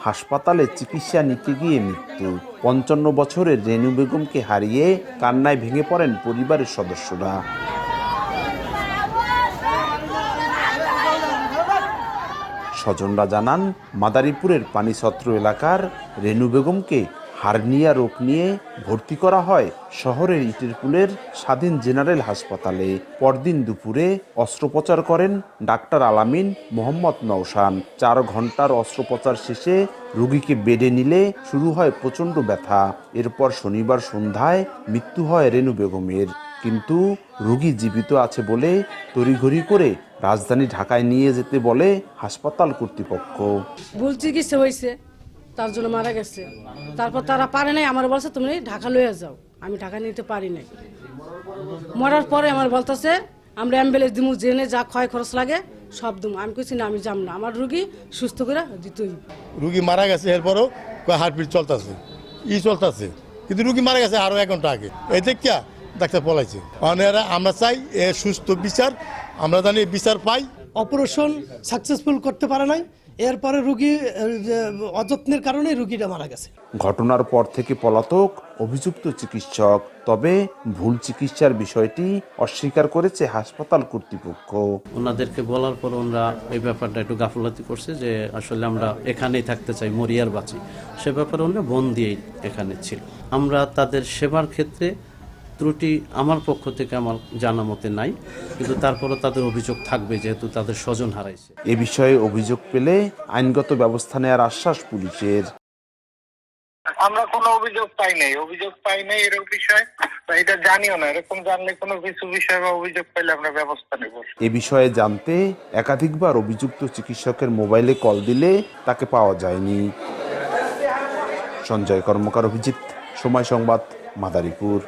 হাসপাতালে চিকিৎসা নিতে গিয়ে মৃত্যু। ৫৫ বছরের রেনু বেগমকে হারিয়ে কান্নায় ভেঙে পড়েন পরিবারের সদস্যরা। স্বজনরা জানান, মাদারীপুরের পানিছত্র এলাকার রেনু বেগমকে হার্নিয়া রোগ নিয়ে ভর্তি করা হয় শহরের ইটেরপুলের স্বাধীন জেনারেল হাসপাতালে। পরদিন দুপুরে অস্ত্রোপচার করেন ডাক্তার আলামিন মোহাম্মদ নওশান। ৪ ঘন্টার অস্ত্রোপচার শেষে রোগীকে বেডে নিলে শুরু হয় প্রচণ্ড ব্যথা। এরপর শনিবার সন্ধ্যায় মৃত্যু হয় রেনু বেগমের। কিন্তু রোগী জীবিত আছে বলে তড়িঘড়ি করে রাজধানী ঢাকায় নিয়ে যেতে বলে হাসপাতাল কর্তৃপক্ষ। ভুল চিকিৎসা হয়েছে, তার জন্য মারা গেছে। তারপর তারা পারে নাই, আমার বলছে তুমি ঢাকা লইয়া যাও। আমি ঢাকা নিতে পারি নাই। মরার পরে আমার বলতেছে আমরা অ্যাম্বুলেন্স দিমু, জেনে যা ক্ষয় খরচ লাগে সব দিমু। আমি কইছি না, আমি যাব না, আমার রুগী সুস্থ করে দিতেই। রুগী মারা গেছে, এরপরও হার্টবিট চলতেছে, চলতেছে, কিন্তু রুগী মারা গেছে আরো 1 ঘন্টা আগে। এতে কি ডাক্তার পলাইছে। আমরা চাই সুস্থ বিচার, আমরা জানি বিচার পাই। অপারেশন সাকসেসফুল করতে পারে নাই, এরপরে রুগী অযত্নের কারণে রুগীটা মারা গেছে। ঘটনার পর থেকে পলাতক অভিযুক্ত চিকিৎসক। তবে ভুল চিকিৎসার বিষয়টি অস্বীকার করেছে হাসপাতাল কর্তৃপক্ষ। ওনাদেরকে বলার পর ওনারা এই ব্যাপারটা একটু গাফলতি করছে যে আসলে আমরা এখানেই থাকতে চাই, মরিয়ার বাঁচি। সে ব্যাপারে ওনারা মন দিয়েই এখানে ছিল। আমরা তাদের সেবার ক্ষেত্রে ত্রুটি আমার পক্ষ থেকে আমার জানা মতে নাই, কিন্তু তারপরও তাদের অভিযোগ থাকবে যেহেতু তাদের স্বজন হারাইছে। এ বিষয়ে অভিযোগ পেলে আইনগত ব্যবস্থা নেওয়ার আশ্বাস পুলিশের। আমরা কোনো অভিযোগ পাই নাই এরকম বিষয়, এটা জানিও না। এরকম জানলে কোনো কিছু বিষয় বা অভিযোগ পাইলে আমরা ব্যবস্থা নেব। এ বিষয়ে জানতে একাধিকবার অভিযুক্ত চিকিৎসকের মোবাইলে কল দিলে তাকে পাওয়া যায়নি। সঞ্জয় কর্মকার, অভিজিৎ, সময় সংবাদ, মাদারীপুর।